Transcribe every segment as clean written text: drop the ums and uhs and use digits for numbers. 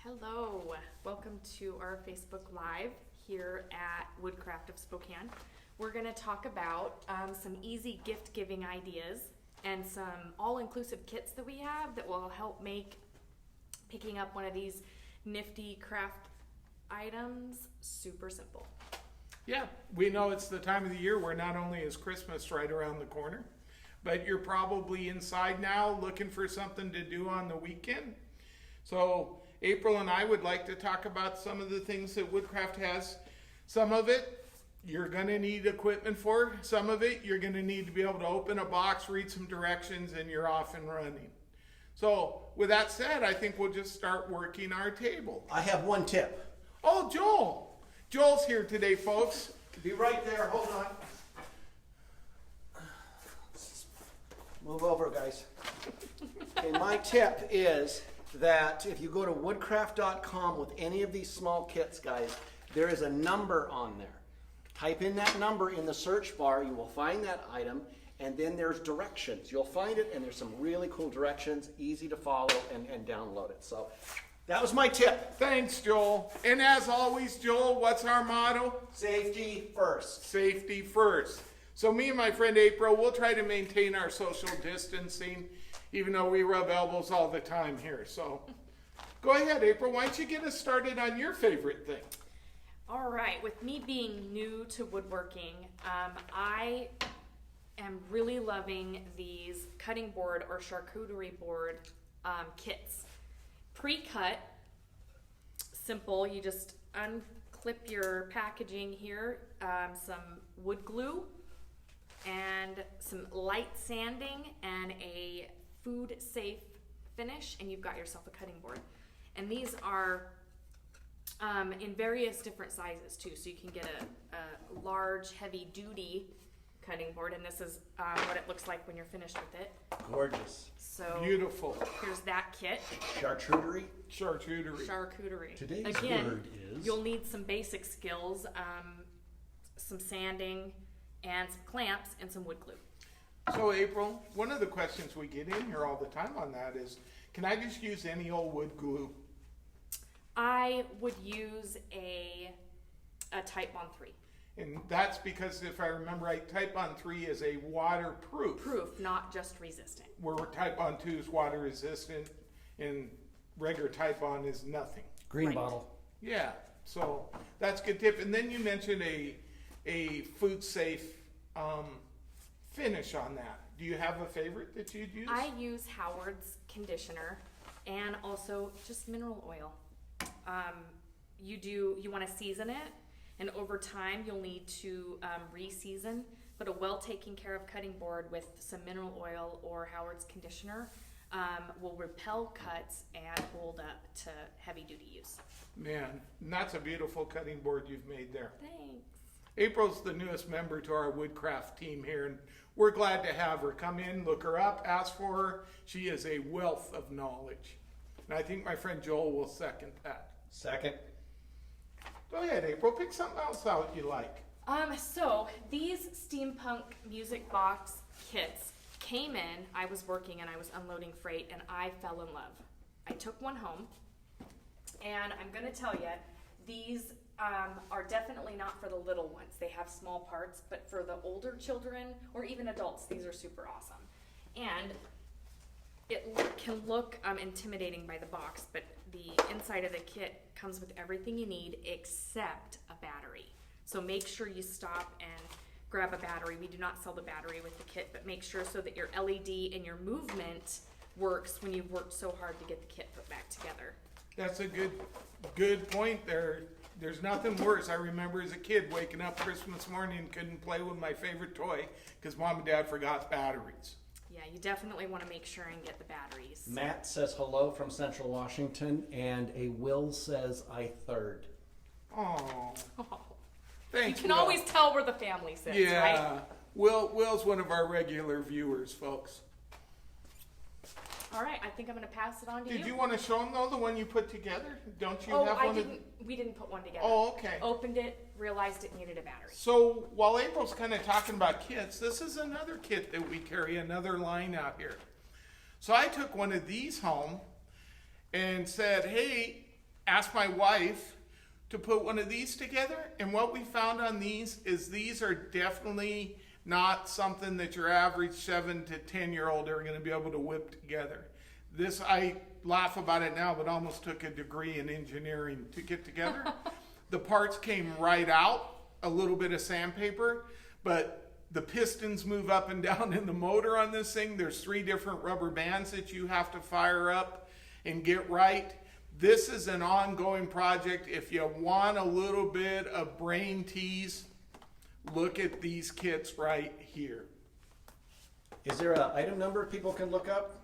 Hello, welcome to our Facebook Live here at Woodcraft of Spokane. We're going to talk about some easy gift giving ideas and some all-inclusive kits that we have that will help make picking up one of these nifty craft items super simple. Yeah, we know it's the time of the year where not only is Christmas right around the corner, but you're probably inside now looking for something to do on the weekend. So April and I would like to talk about some of the things that Woodcraft has. Some of it you're going to need equipment for. Some of it you're going to need to be able to open a box, read some directions, and you're off and running. So with that said, I think we'll just start working our table. I have one tip. Oh, Joel. Joel's here today, folks. Be right there. Hold on. Move over, guys. Okay, my tip is that if you go to woodcraft.com with any of these small kits, guys, there is a number on there. Type in that number in the search bar, you will find that item, and then there's directions. You'll find it, and there's some really cool directions, easy to follow and download it. So that was my tip. Thanks, Joel. And as always, Joel, what's our motto? Safety first. Safety first. So me and my friend April, we'll try to maintain our social distancing, even though we rub elbows all the time here. So go ahead, April. Why don't you get us started on your favorite thing? All right, with me being new to woodworking, I am really loving these cutting board or charcuterie board kits. Pre-cut, simple, you just unclip your packaging here, some wood glue and some light sanding and a food safe finish, and you've got yourself a cutting board. And these are in various different sizes too, so you can get a large heavy duty cutting board, and this is what it looks like when you're finished with it. Gorgeous. So Beautiful. here's that kit. Charcuterie. Charcuterie. Today's Again, word is... you'll need some basic skills, some sanding and some clamps and some wood glue. So April, one of the questions we get in here all the time on that is, can I just use any old wood glue? I would use a Type Bond 3. And that's because if I remember right, Type Bond 3 is a waterproof. Proof, not just resistant. Where Type Bond 2 is water resistant and regular Type Bond is nothing. Green Right. bottle. Yeah, so that's a good tip. And then you mentioned a food safe finish on that. Do you have a favorite that you'd use? I use Howard's conditioner and also just mineral oil. You want to season it, and over time you'll need to re-season, but a well taken care of cutting board with some mineral oil or Howard's conditioner will repel cuts and hold up to heavy duty use. Man, and that's a beautiful cutting board you've made there. Thanks. April's the newest member to our Woodcraft team here, and we're glad to have her. Come in, look her up, ask for her. She is a wealth of knowledge. And I think my friend Joel will second that. Second. Go ahead, April. Pick something else out you like. So these Steampunk Music Box kits came in, I was working and I was unloading freight, and I fell in love. I took one home, and I'm going to tell you, these are definitely not for the little ones. They have small parts, but for the older children or even adults, these are super awesome. And it can look intimidating by the box, but the inside of the kit comes with everything you need except a battery. So make sure you stop and grab a battery. We do not sell the battery with the kit, but make sure so that your LED and your movement works when you've worked so hard to get the kit put back together. That's a good point there. There's nothing worse. I remember as a kid waking up Christmas morning and couldn't play with my favorite toy because Mom and Dad forgot batteries. Yeah, you definitely want to make sure and get the batteries. Matt says hello from Central Washington, and a Will says I third. Oh, Oh. thanks, You can Will. always tell where the family sits, Yeah, right? Will's one of our regular viewers, folks. All right, I think I'm going to pass it on to you. Did you want to show them though the one you put together? Don't you Oh, have I one? didn't. We didn't put one together. Oh, okay. Opened it, realized it needed a battery. So while April's kind of talking about kits, this is another kit that we carry, another line out here. So I took one of these home and said, hey, asked my wife to put one of these together, and what we found on these is these are definitely not something that your average 7 to 10-year-old are going to be able to whip together. This, I laugh about it now, but almost took a degree in engineering to get together. The parts came right out, a little bit of sandpaper, but the pistons move up and down in the motor on this thing. There's 3 different rubber bands that you have to fire up and get right. This is an ongoing project. If you want a little bit of brain tease, look at these kits right here. Is there an item number people can look up?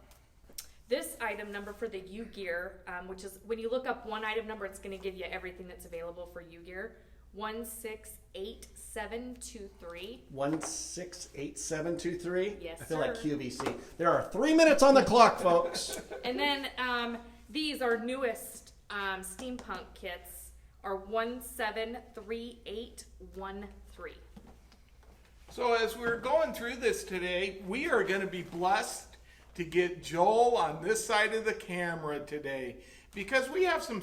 This item number for the U-Gear, which is when you look up one item number, it's going to give you everything that's available for U-Gear. 168723. 168723? Yes, I feel sir. like QVC. There are 3 minutes on the clock, folks. And then these are newest steampunk kits are 173813. So as we're going through this today, we are going to be blessed to get Joel on this side of the camera today because we have some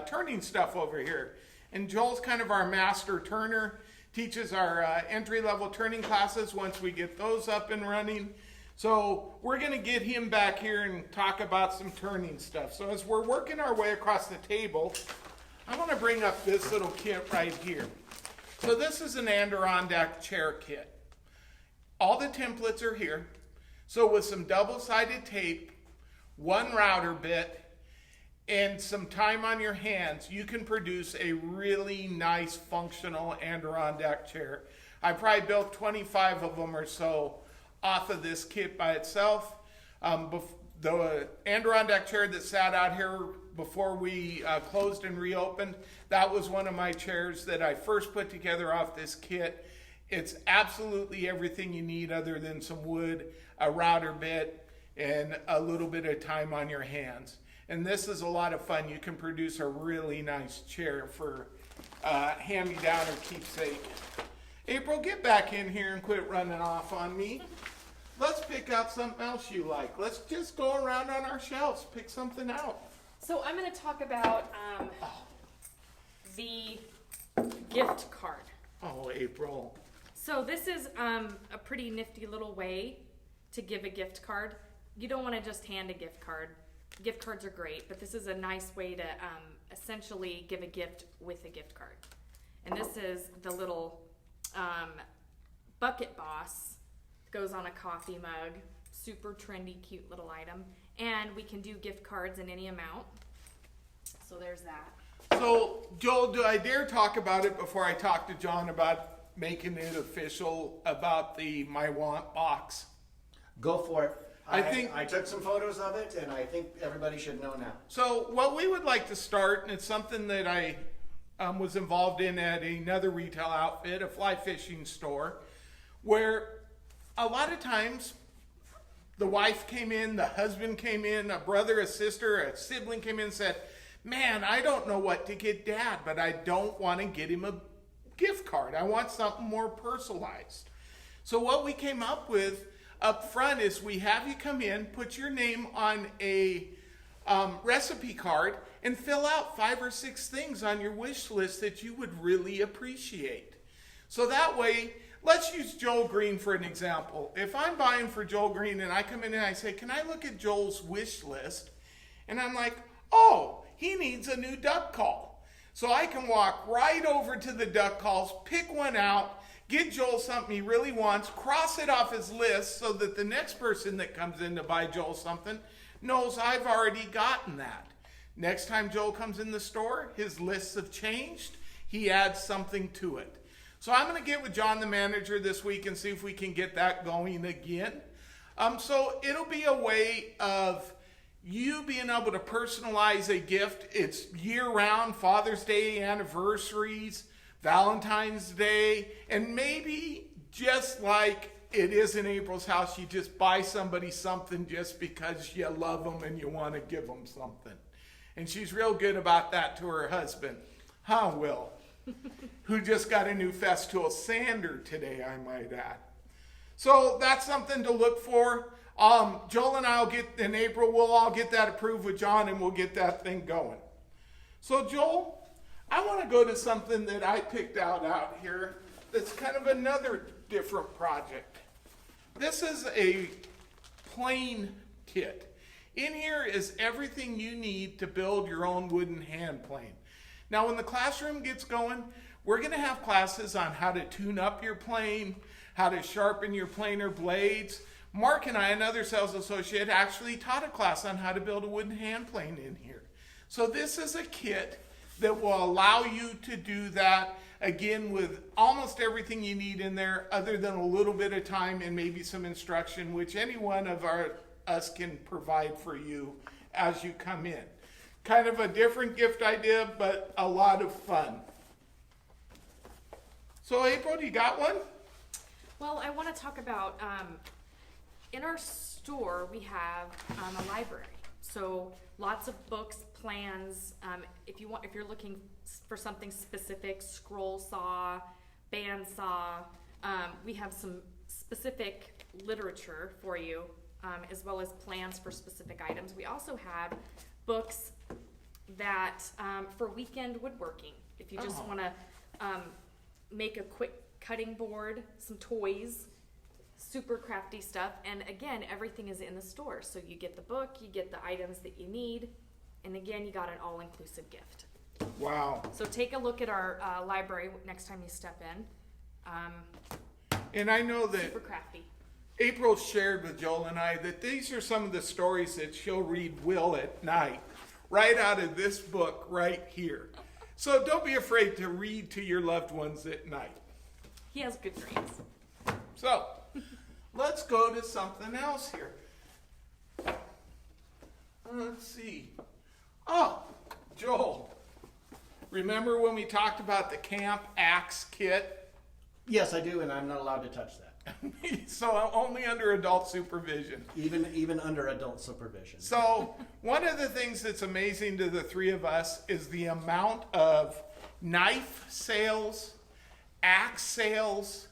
turning stuff over here. And Joel's kind of our master turner, teaches our entry-level turning classes once we get those up and running. So we're going to get him back here and talk about some turning stuff. So as we're working our way across the table, I want to bring up this little kit right here. So this is an Adirondack chair kit. All the templates are here. So with some double-sided tape, 1 router bit, and some time on your hands, you can produce a really nice functional Adirondack chair. I probably built 25 of them or so off of this kit by itself. The Adirondack chair that sat out here before we closed and reopened, that was one of my chairs that I first put together off this kit. It's absolutely everything you need other than some wood, a router bit, and a little bit of time on your hands. And this is a lot of fun. You can produce a really nice chair for hand-me-down or keepsake. April, get back in here and quit running off on me. Let's pick out something else you like. Let's just go around on our shelves, pick something out. So I'm going to talk about the gift card. Oh, April. So this is a pretty nifty little way to give a gift card. You don't want to just hand a gift card. Gift cards are great, but this is a nice way to essentially give a gift with a gift card. And this is the little Bucket Boss. Goes on a coffee mug. Super trendy, cute little item. And we can do gift cards in any amount. So there's that. So, Joel, do I dare talk about it before I talk to John about making it official about the My Want box? Go for it. I took some photos of it, and I think everybody should know now. So what we would like to start, and it's something that I was involved in at another retail outfit, a fly fishing store, where a lot of times the wife came in, the husband came in, a brother, a sister, a sibling came in and said, man, I don't know what to get Dad, but I don't want to get him a gift card. I want something more personalized. So what we came up with up front is we have you come in, put your name on a recipe card, and fill out 5 or 6 things on your wish list that you would really appreciate. So that way, let's use Joel Green for an example. If I'm buying for Joel Green and I come in and I say, can I look at Joel's wish list? And I'm like, oh, he needs a new duck call. So I can walk right over to the duck calls, pick one out, get Joel something he really wants, cross it off his list so that the next person that comes in to buy Joel something knows I've already gotten that. Next time Joel comes in the store, his lists have changed. He adds something to it. So I'm going to get with John, the manager, this week and see if we can get that going again. So it'll be a way of you being able to personalize a gift. It's year-round, Father's Day, anniversaries, Valentine's Day, and maybe just like it is in April's house, you just buy somebody something just because you love them and you want to give them something. And she's real good about that to her husband. Huh, Will? Who just got a new Festool sander today, I might add. So that's something to look for. Joel and I'll get, in April, we'll all get that approved with John and we'll get that thing going. So Joel, I want to go to something that I picked out here that's kind of another different project. This is a plane kit. In here is everything you need to build your own wooden hand plane. Now when the classroom gets going, we're going to have classes on how to tune up your plane, how to sharpen your planer blades. Mark and I, another sales associate, actually taught a class on how to build a wooden hand plane in here. So this is a kit that will allow you to do that, again, with almost everything you need in there, other than a little bit of time and maybe some instruction, which any one of us can provide for you as you come in. Kind of a different gift idea, but a lot of fun. So April, do you got one? Well, I want to talk about, in our store, we have a library. So lots of books, plans. If you're looking for something specific, scroll saw, band saw, we have some specific literature for you, as well as plans for specific items. We also have books that for weekend woodworking. If you just want to make a quick cutting board, some toys, super crafty stuff, and again, everything is in the store. So you get the book, you get the items that you need, and again, you got an all-inclusive gift. Wow. So take a look at our library next time you step in. And I know that Super crafty. April shared with Joel and I that these are some of the stories that she'll read Will at night, right out of this book right here. So don't be afraid to read to your loved ones at night. He has good dreams. So let's go to something else here. Let's see. Oh, Joel, remember when we talked about the camp axe kit? Yes, I do, and I'm not allowed to touch that. So only under adult supervision. Even under adult supervision. So one of the things that's amazing to the three of us is the amount of knife sales, axe sales,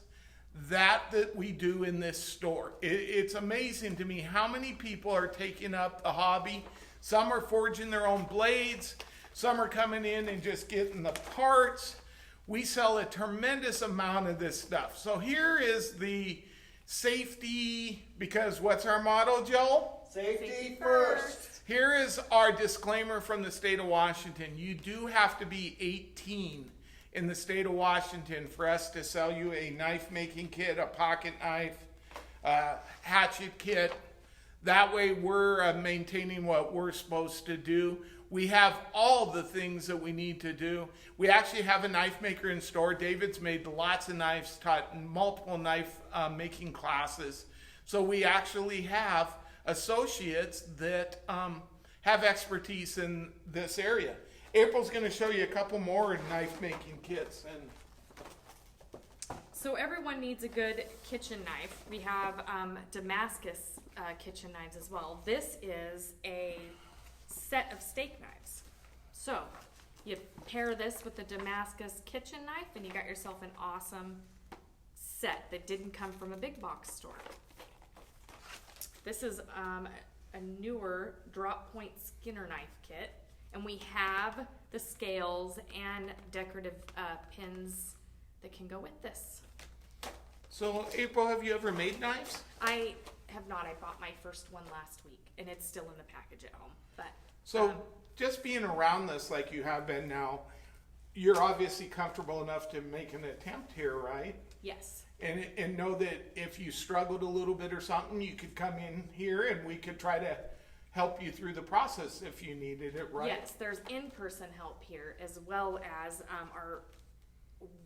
that we do in this store. It's amazing to me how many people are taking up the hobby. Some are forging their own blades. Some are coming in and just getting the parts. We sell a tremendous amount of this stuff. So here is the safety, because what's our motto, Joel? Safety first. Here is our disclaimer from the state of Washington. You do have to be 18 in the state of Washington for us to sell you a knife making kit, a pocket knife, hatchet kit. That way we're maintaining what we're supposed to do. We have all the things that we need to do. We actually have a knife maker in store. David's made lots of knives, taught multiple knife making classes. So we actually have associates that have expertise in this area. April's going to show you a couple more knife making kits. So everyone needs a good kitchen knife. We have Damascus kitchen knives as well. This is a set of steak knives. So you pair this with the Damascus kitchen knife and you got yourself an awesome set that didn't come from a big box store. This is a newer drop point Skinner knife kit, and we have the scales and decorative pins that can go with this. So April, have you ever made knives? I have not. I bought my first one last week and it's still in the package at home. But So just being around this like you have been now, you're obviously comfortable enough to make an attempt here, right? yes. And know that if you struggled a little bit or something, you could come in here and we could try to help you through the process if you needed it, right? Yes, there's in-person help here as well as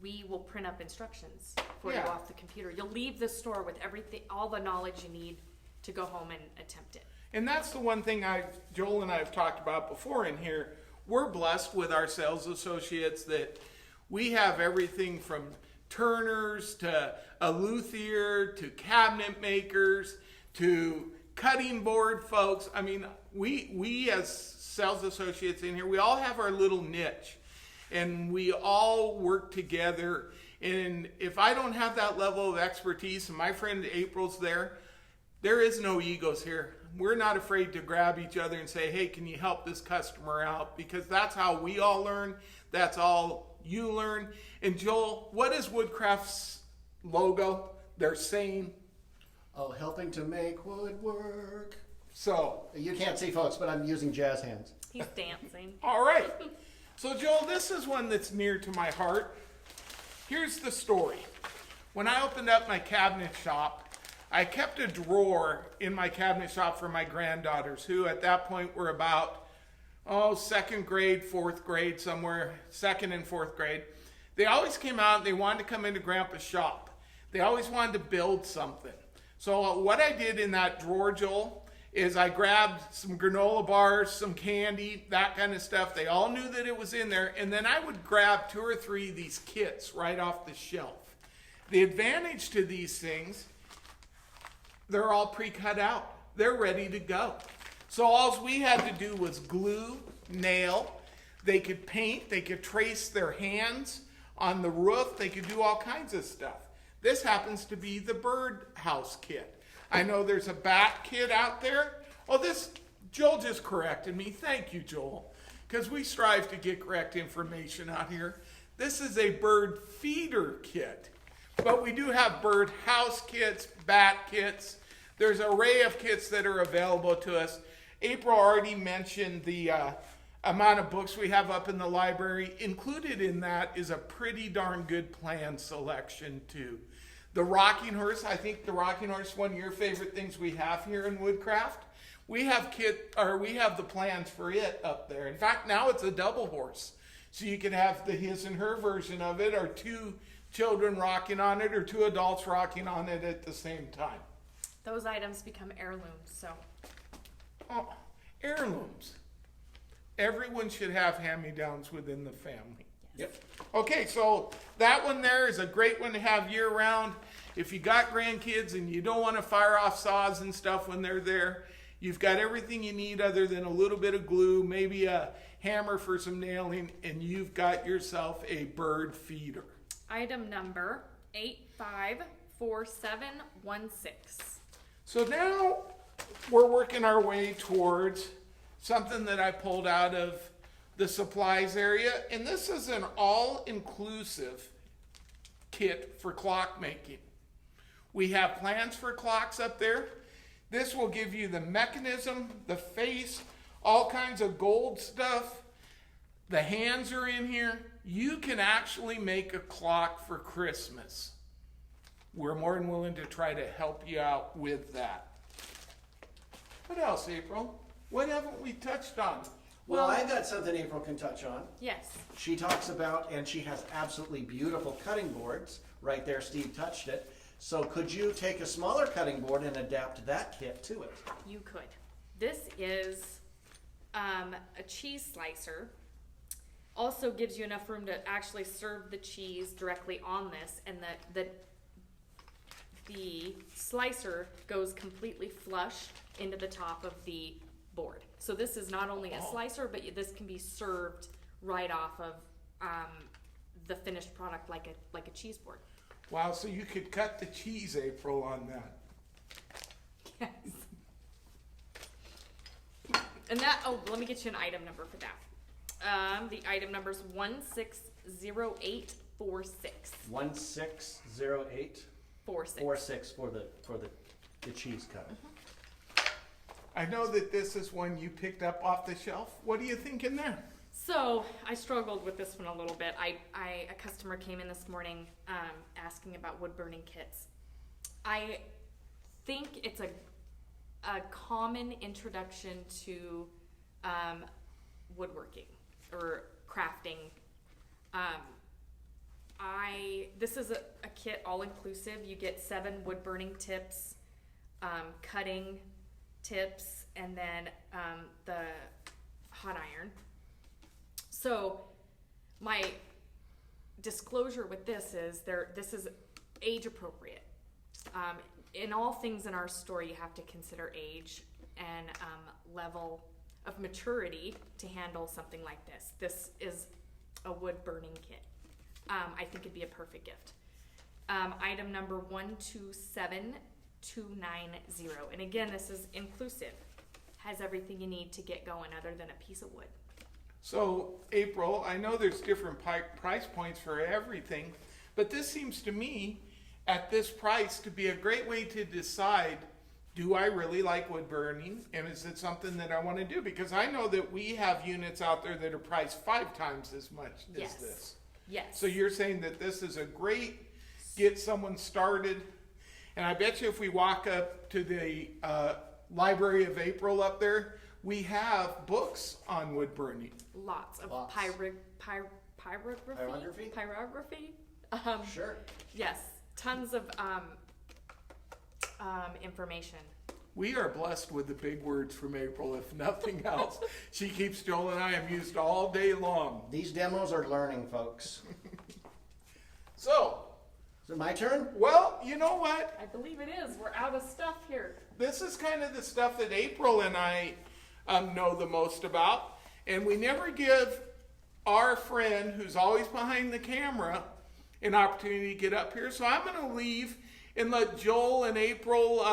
we will print up instructions for you Yeah. off the computer. You'll leave the store with everything, all the knowledge you need to go home and attempt it. And that's the one thing Joel and I have talked about before in here. We're blessed with our sales associates that we have everything from turners to a luthier to cabinet makers to cutting board folks. I mean, we as sales associates in here, we all have our little niche and we all work together. And if I don't have that level of expertise, and my friend April's there is no egos here. we're not afraid to grab each other and say, hey, can you help this customer out? Because that's how we all learn. That's all you learn. And Joel, what is Woodcraft's logo? They're saying, Oh, helping to make woodwork. so, You can't see, folks, but I'm using jazz hands. He's dancing. all right. So, Joel, this is one that's near to my heart. Here's the story. When I opened up my cabinet shop, I kept a drawer in my cabinet shop for my granddaughters, who at that point were about, second grade, fourth grade, somewhere, second and fourth grade. They always came out and they wanted to come into Grandpa's shop. They always wanted to build something. So what I did in that drawer, Joel, is I grabbed some granola bars, some candy, that kind of stuff. They all knew that it was in there. And then I would grab 2 or 3 of these kits right off the shelf. The advantage to these things, they're all pre-cut out. They're ready to go. So all we had to do was glue, nail. They could paint. They could trace their hands on the roof. They could do all kinds of stuff. This happens to be the birdhouse kit. I know there's a bat kit out there. Oh, Joel just corrected me. Thank you, Joel, because we strive to get correct information out here. This is a bird feeder kit, but we do have birdhouse kits, bat kits. There's an array of kits that are available to us. April already mentioned the amount of books we have up in the library. Included in that is a pretty darn good plan selection too. The rocking horse, I think the rocking horse, one of your favorite things we have here in Woodcraft. We have the plans for it up there. In fact, now it's a double horse. So you can have the his and her version of it, or 2 children rocking on it, or 2 adults rocking on it at the same time. Those items become heirlooms, so. Oh, heirlooms. Everyone should have hand-me-downs within the family. Yep. Okay, so that one there is a great one to have year-round. If you got grandkids and you don't want to fire off saws and stuff when they're there, you've got everything you need other than a little bit of glue, maybe a hammer for some nailing, and you've got yourself a bird feeder. Item number 854716. So now we're working our way towards something that I pulled out of the supplies area, and this is an all-inclusive kit for clock making. We have plans for clocks up there. This will give you the mechanism, the face, all kinds of gold stuff. The hands are in here. You can actually make a clock for Christmas. We're more than willing to try to help you out with that. What else, April? What haven't we touched on? Well, I got something April can touch on. Yes. She talks about, and she has absolutely beautiful cutting boards. Right there, Steve touched it. So could you take a smaller cutting board and adapt that kit to it? You could. This is a cheese slicer. Also gives you enough room to actually serve the cheese directly on this, and the slicer goes completely flush into the top of the board. So this is not only a slicer, but this can be served right off of the finished product like a cheese board. Wow, so you could cut the cheese, April, on that. Yes. And let me get you an item number for that. The item number is 160846. 1608 46 for the cheese cutter. I know that this is one you picked up off the shelf. What are you thinking there? So I struggled with this one a little bit. A customer came in this morning asking about wood burning kits. I think it's a common introduction to woodworking or crafting. This is a kit all inclusive. You get 7 wood burning tips, cutting tips, and then the hot iron. So my disclosure with this is this is age appropriate. In all things in our store, you have to consider age and level of maturity to handle something like this. This is a wood burning kit. I think it'd be a perfect gift. Item number 127290, and again, this is inclusive. has everything you need to get going other than a piece of wood. So, April, I know there's different price points for everything, but this seems to me, at this price, to be a great way to decide, do I really like wood burning, and is it something that I want to do? Because I know that we have units out there that are priced 5 times as much as this. Yes. So you're saying that this is a great get someone started, and I bet you if we walk up to the Library of April up there, we have books on wood burning. Lots of Lots. pyrography. Sure. Yes, tons of information. We are blessed with the big words from April, if nothing else. She keeps Joel and I amused all day long. These demos are learning, folks. So, Is it my turn? well, you know what? I believe it is. We're out of stuff here. This is kind of the stuff that April and I know the most about. And we never give our friend, who's always behind the camera, an opportunity to get up here. So I'm going to leave and let Joel and April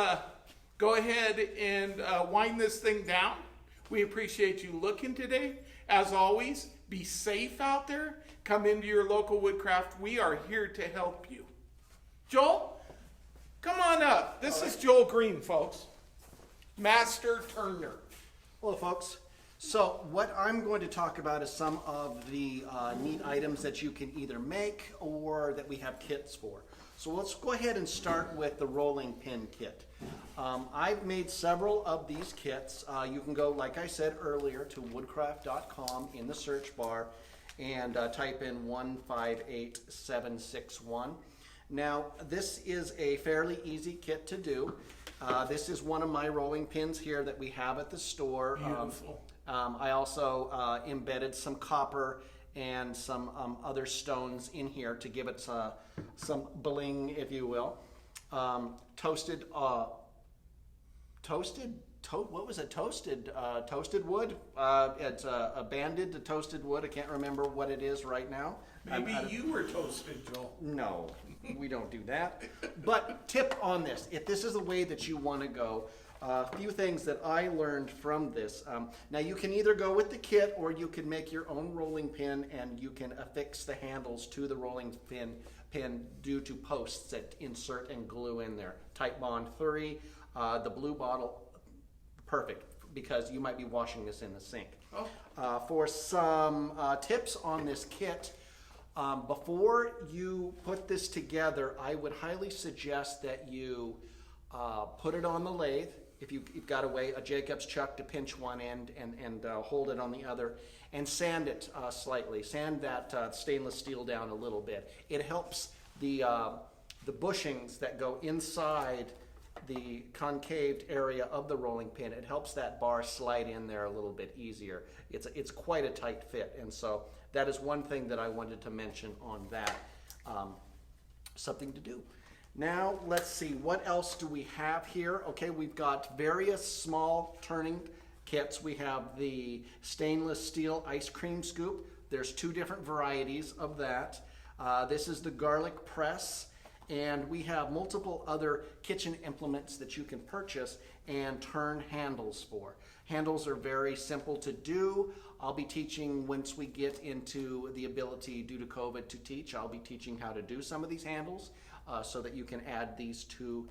go ahead and wind this thing down. We appreciate you looking today. As always, be safe out there. Come into your local Woodcraft. We are here to help you. Joel, come on up. This is Joel Green, folks. Master Turner. Hello, folks. So what I'm going to talk about is some of the neat items that you can either make or that we have kits for. So let's go ahead and start with the rolling pin kit. I've made several of these kits. You can go, like I said earlier, to woodcraft.com in the search bar and type in 158761. Now, this is a fairly easy kit to do. This is one of my rolling pins here that we have at the store. Beautiful. I also embedded some copper and some other stones in here to give it some bling, if you will. Toasted wood. It's a banded to toasted wood. I can't remember what it is right now. Maybe you were toasted, Joel. No, we don't do that. But tip on this, if this is the way that you want to go, a few things that I learned from this. Now you can either go with the kit or you can make your own rolling pin and you can affix the handles to the rolling pin due to posts that insert and glue in there. Type Bond 3, the blue bottle, perfect, because you might be washing this in the sink. Oh. For some tips on this kit, before you put this together, I would highly suggest that you put it on the lathe. If you've got a Jacob's chuck to pinch one end and hold it on the other, and sand it slightly. Sand that stainless steel down a little bit. It helps the bushings that go inside the concaved area of the rolling pin. It helps that bar slide in there a little bit easier. It's quite a tight fit, and so that is one thing that I wanted to mention on that. Something to do. Now let's see, what else do we have here? Okay, we've got various small turning kits. We have the stainless steel ice cream scoop. There's 2 different varieties of that. This is the garlic press, and we have multiple other kitchen implements that you can purchase and turn handles for. Handles are very simple to do. I'll be teaching, once we get into the ability due to COVID to teach, I'll be teaching how to do some of these handles so that you can add these to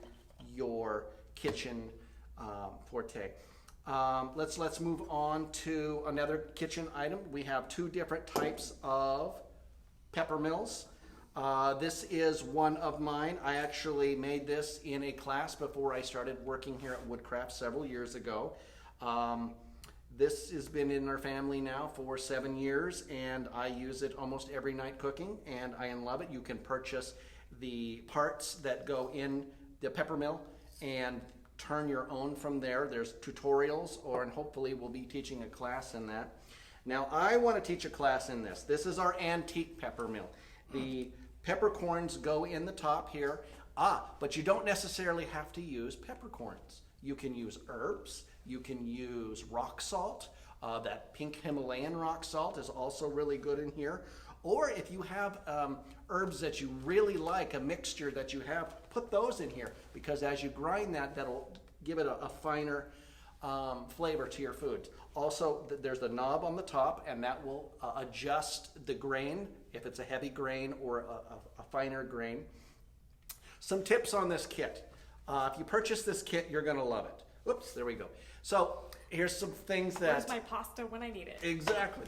your kitchen forte. Let's move on to another kitchen item. We have 2 different types of pepper mills. This is one of mine. I actually made this in a class before I started working here at Woodcraft several years ago. This has been in our family now for 7 years, and I use it almost every night cooking, and I love it. You can purchase the parts that go in the pepper mill and turn your own from there. There's tutorials, and hopefully we'll be teaching a class in that. Now I want to teach a class in this. This is our antique pepper mill. The peppercorns go in the top here. But you don't necessarily have to use peppercorns. You can use herbs. You can use rock salt. That pink Himalayan rock salt is also really good in here. Or if you have herbs that you really like, a mixture that you have, put those in here, because as you grind that, that'll give it a finer flavor to your food. Also, there's the knob on the top, and that will adjust the grain, if it's a heavy grain or a finer grain. Some tips on this kit. If you purchase this kit, you're going to love it. Whoops, there we go. So here's some things that... Where's my pasta when I need it? Exactly.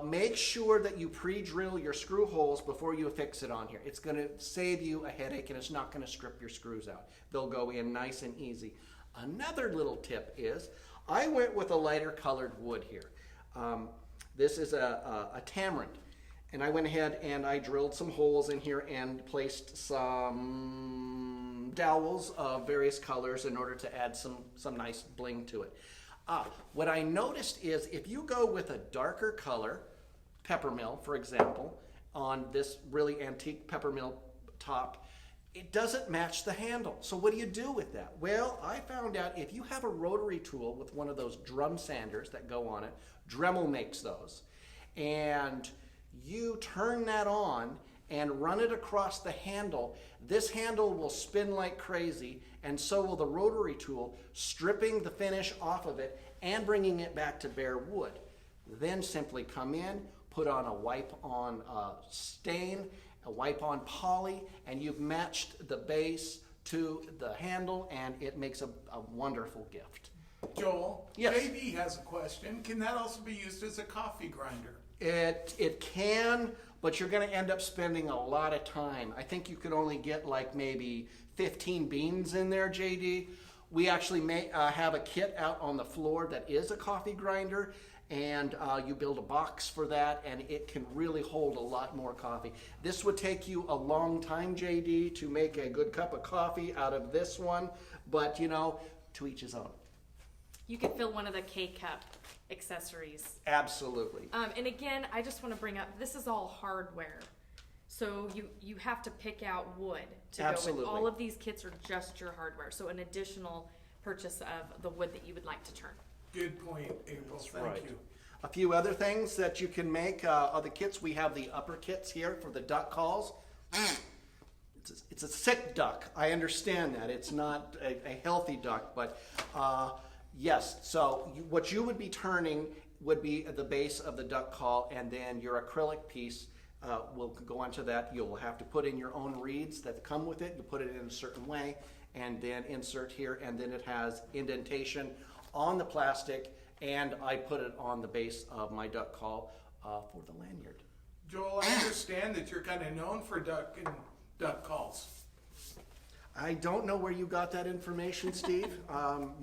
Make sure that you pre-drill your screw holes before you affix it on here. It's going to save you a headache, and it's not going to strip your screws out. They'll go in nice and easy. Another little tip is, I went with a lighter colored wood here. This is a tamarind. And I went ahead and I drilled some holes in here and placed some dowels of various colors in order to add some nice bling to it. What I noticed is if you go with a darker color, peppermill, for example, on this really antique peppermill top, it doesn't match the handle. So what do you do with that? Well, I found out if you have a rotary tool with one of those drum sanders that go on it, Dremel makes those, and you turn that on and run it across the handle, this handle will spin like crazy, and so will the rotary tool, stripping the finish off of it and bringing it back to bare wood. Then simply come in, put on a wipe-on stain, a wipe-on poly, and you've matched the base to the handle, and it makes a wonderful gift. Joel, Yes. JD has a question. Can that also be used as a coffee grinder? It can, but you're going to end up spending a lot of time. I think you could only get like maybe 15 beans in there, JD. We actually have a kit out on the floor that is a coffee grinder, and you build a box for that, and it can really hold a lot more coffee. This would take you a long time, JD, to make a good cup of coffee out of this one, but you know, to each his own. You could fill one of the K-cup accessories. Absolutely. And again, I just want to bring up, this is all hardware. So you have to pick out wood to Absolutely. go with. All of these kits are just your hardware. So an additional purchase of the wood that you would like to turn. Good point, April. Thank right. you. A few other things that you can make of the kits. We have the upper kits here for the duck calls. It's a sick duck. I understand that. It's not a healthy duck, but yes. So what you would be turning would be the base of the duck call, and then your acrylic piece will go onto that. You'll have to put in your own reeds that come with it. You put it in a certain way, and then insert here, and then it has indentation on the plastic, and I put it on the base of my duck call for the lanyard. Joel, I understand that you're kind of known for duck calls. I don't know where you got that information, Steve.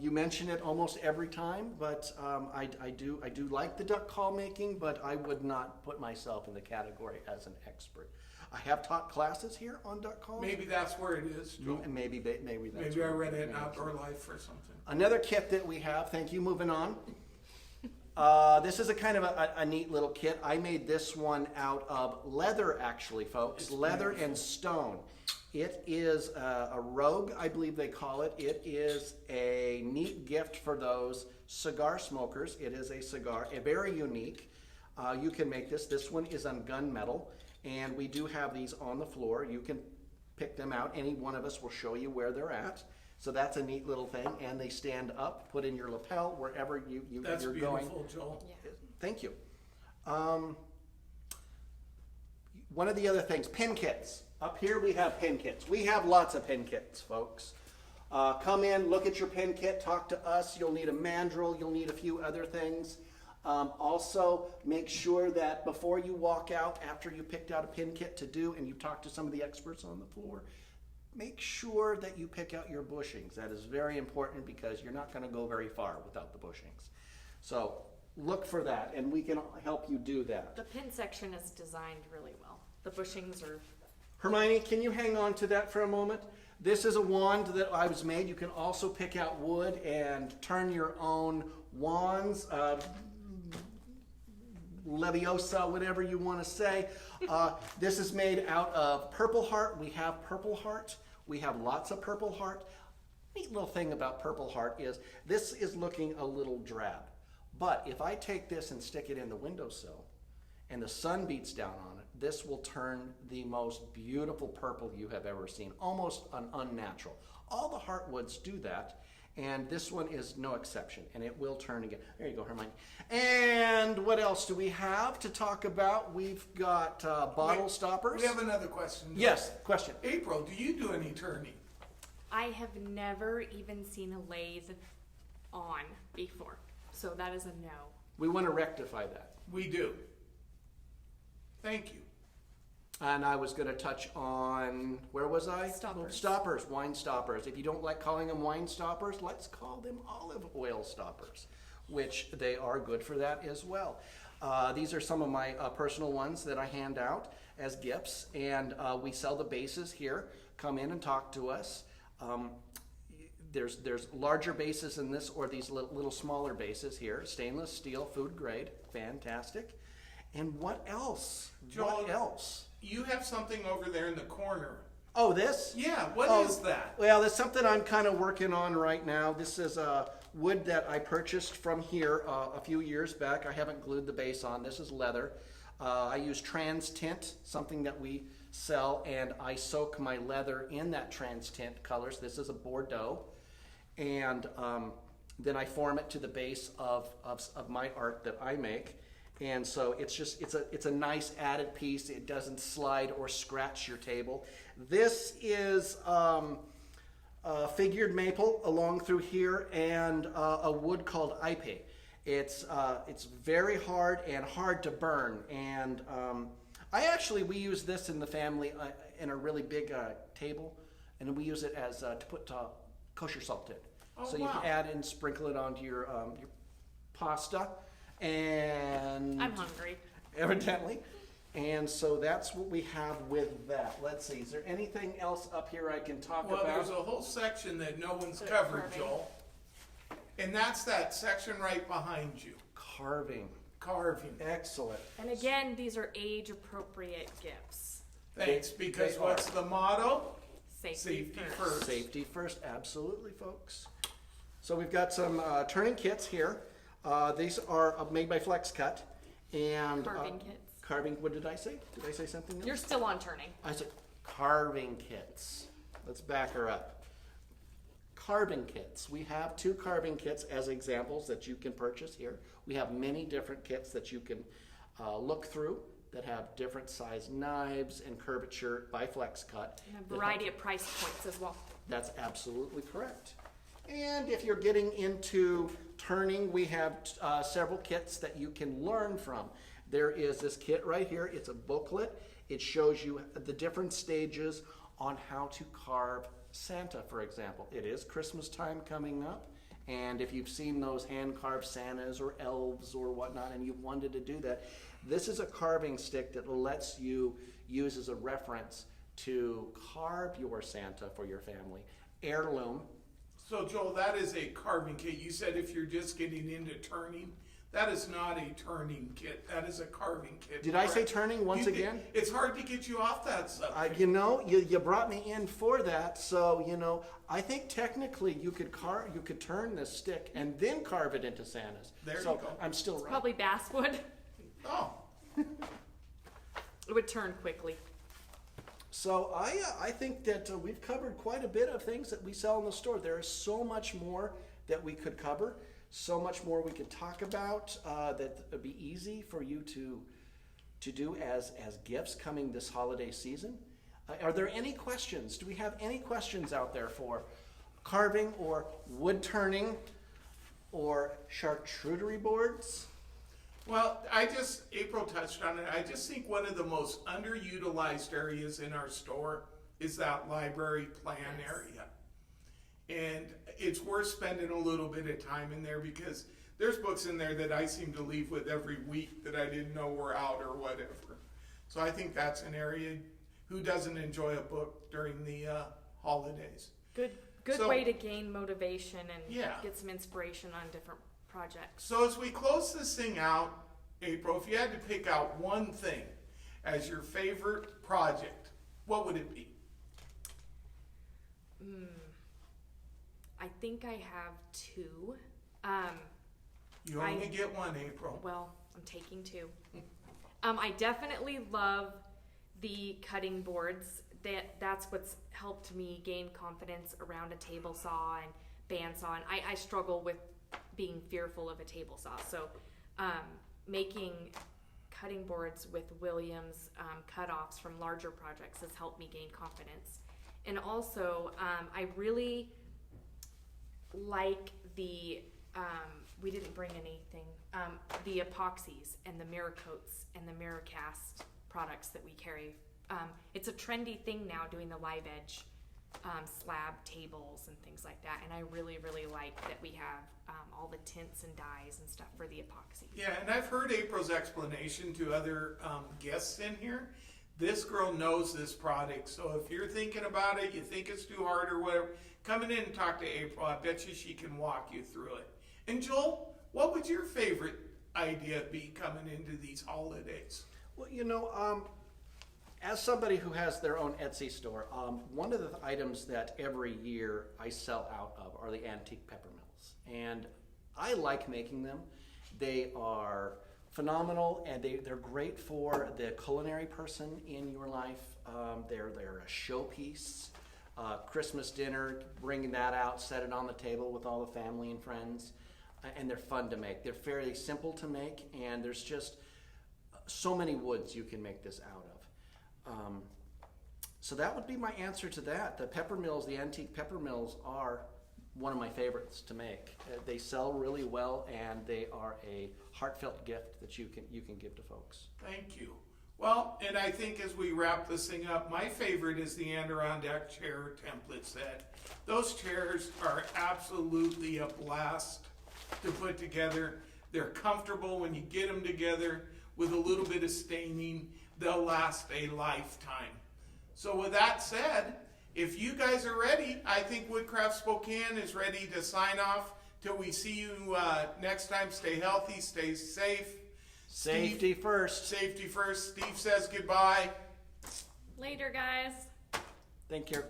You mention it almost every time, but I do like the duck call making, but I would not put myself in the category as an expert. I have taught classes here on duck calls. Maybe that's where it is, Joel. Maybe that's Maybe I read it in Outdoor Life or something. Another kit that we have, thank you, moving on. This is a kind of a neat little kit. I made this one out of leather, actually, folks. It's leather beautiful. and stone. It is a Rogue, I believe they call it. It is a neat gift for those cigar smokers. It is a cigar, very unique. You can make this. This one is on gunmetal, and we do have these on the floor. You can pick them out. Any one of us will show you where they're at. So that's a neat little thing, and they stand up, put in your lapel, wherever you're Beautiful, going. Joel. Yeah. Thank you. One of the other things, pin kits. Up here we have pin kits. We have lots of pin kits, folks. Come in, look at your pin kit, talk to us. You'll need a mandrel, you'll need a few other things. Also, make sure that before you walk out, after you picked out a pin kit to do, and you've talked to some of the experts on the floor, make sure that you pick out your bushings. That is very important because you're not going to go very far without the bushings. So look for that, and we can help you do that. The pin section is designed really well. The bushings are... Hermione, can you hang on to that for a moment? This is a wand that I was made. You can also pick out wood and turn your own wands, Leviosa, whatever you want to say. This is made out of Purple Heart. We have Purple Heart. We have lots of Purple Heart. Neat little thing about Purple Heart is this is looking a little drab. But if I take this and stick it in the windowsill and the sun beats down on it, this will turn the most beautiful purple you have ever seen, almost an unnatural. All the heartwoods do that, And this one is no exception, and it will turn again. There you go, Hermione. And what else do we have to talk about? We've got bottle Wait, stoppers. We have another question. Yes, question. April, do you do any turning? I have never even seen a lathe on before, so that is a no. We want to rectify that. We do. Thank you. And I was going to touch on, where was I? Stoppers. Stoppers, wine stoppers. If you don't like calling them wine stoppers, let's call them olive oil stoppers, which they are good for that as well. These are some of my personal ones that I hand out as gifts, and we sell the bases here. Come in and talk to us. There's larger bases than this, or these little smaller bases here. Stainless steel, food grade, fantastic. And what else? Joel, What else? You have something over there in the corner. Oh, this? Yeah, what is that? Well, it's something I'm kind of working on right now. This is wood that I purchased from here a few years back. I haven't glued the base on. This is leather. I use trans tint, something that we sell, and I soak my leather in that trans tint colors. This is a Bordeaux. And then I form it to the base of my art that I make. And so it's a nice added piece. It doesn't slide or scratch your table. This is figured maple along through here, and a wood called ipe. It's very hard and hard to burn. And we use this in the family in a really big table, and we use it as to put kosher salt in. Oh, so you can add and sprinkle it onto your pasta. And I'm hungry. Evidently. And so that's what we have with that. Let's see, is there anything else up here I can talk Well, about? there's a whole section that no one's covered, Carving. Joel. And that's that section right behind you. Carving. Carving. Excellent. And again, these are age-appropriate gifts. Thanks, because they what's the motto? Safety first. first. Safety first, absolutely, folks. So we've got some turning kits here. These are made by Flex Cut. And Carving kits. Carving, what did I say? Did I say something else? You're still on turning. I said carving kits. Let's back her up. Carving kits. We have 2 carving kits as examples that you can purchase here. We have many different kits that you can look through that have different size knives and curvature by Flex Cut. And a variety of price points as well. That's absolutely correct. And if you're getting into turning, we have several kits that you can learn from. There is this kit right here. It's a booklet. It shows you the different stages on how to carve Santa, for example. It is Christmas time coming up, and if you've seen those hand-carved Santas or elves or whatnot, and you've wanted to do that, this is a carving stick that lets you use as a reference to carve your Santa for your family. Heirloom. So, Joel, that is a carving kit. You said if you're just getting into turning, that is not a turning kit. That is a carving kit. Did I say turning once again? It's hard to get you off that subject. You brought me in for that, so I think technically you could turn this stick and then carve it into Santas. There so you go. I'm still right. Probably basswood. Oh, It would turn quickly. So I think that we've covered quite a bit of things that we sell in the store. There is so much more that we could cover, so much more we could talk about that would be easy for you to do as gifts coming this holiday season. Are there any questions? Do we have any questions out there for carving or wood turning or charcuterie boards? well, April touched on it. I just think one of the most underutilized areas in our store is that library plan area. And it's worth spending a little bit of time in there because there's books in there that I seem to leave with every week that I didn't know were out or whatever. So I think that's an area. Who doesn't enjoy a book during the holidays? Good So- way to gain motivation and Yeah. get some inspiration on different projects. So as we close this thing out, April, if you had to pick out one thing as your favorite project, what would it be? I think I have 2. You only get one, April. Well, I'm taking 2. I definitely love the cutting boards. That's what's helped me gain confidence around a table saw and bandsaw, and I struggle with being fearful of a table saw. So making cutting boards with Williams cutoffs from larger projects has helped me gain confidence. And also, I really like the, we didn't bring anything, the epoxies and the mirror coats and the mirror cast products that we carry. It's a trendy thing now, doing the live edge slab tables and things like that, and I really, really like that we have all the tints and dyes and stuff for the epoxy. Yeah, and I've heard April's explanation to other guests in here. This girl knows this product, so if you're thinking about it, you think it's too hard or whatever, come in and talk to April. I bet you she can walk you through it. And Joel, what would your favorite idea be coming into these holidays? Well, you know, as somebody who has their own Etsy store, one of the items that every year I sell out of are the antique pepper mills. And I like making them. They are phenomenal, and they're great for the culinary person in your life. They're a showpiece. Christmas dinner, bringing that out, set it on the table with all the family and friends. And they're fun to make. They're fairly simple to make, and there's just so many woods you can make this out of. So that would be my answer to that. The pepper mills, the antique pepper mills, are one of my favorites to make. They sell really well, and they are a heartfelt gift that you can give to folks. Thank you. Well, and I think as we wrap this thing up, my favorite is the Adirondack chair template set. Those chairs are absolutely a blast to put together. They're comfortable when you get them together with a little bit of staining. They'll last a lifetime. So with that said, if you guys are ready, I think Woodcraft Spokane is ready to sign off. Till we see you next time, stay healthy, stay safe. Safety first. Safety first. Steve says goodbye. Later, guys. Thank you.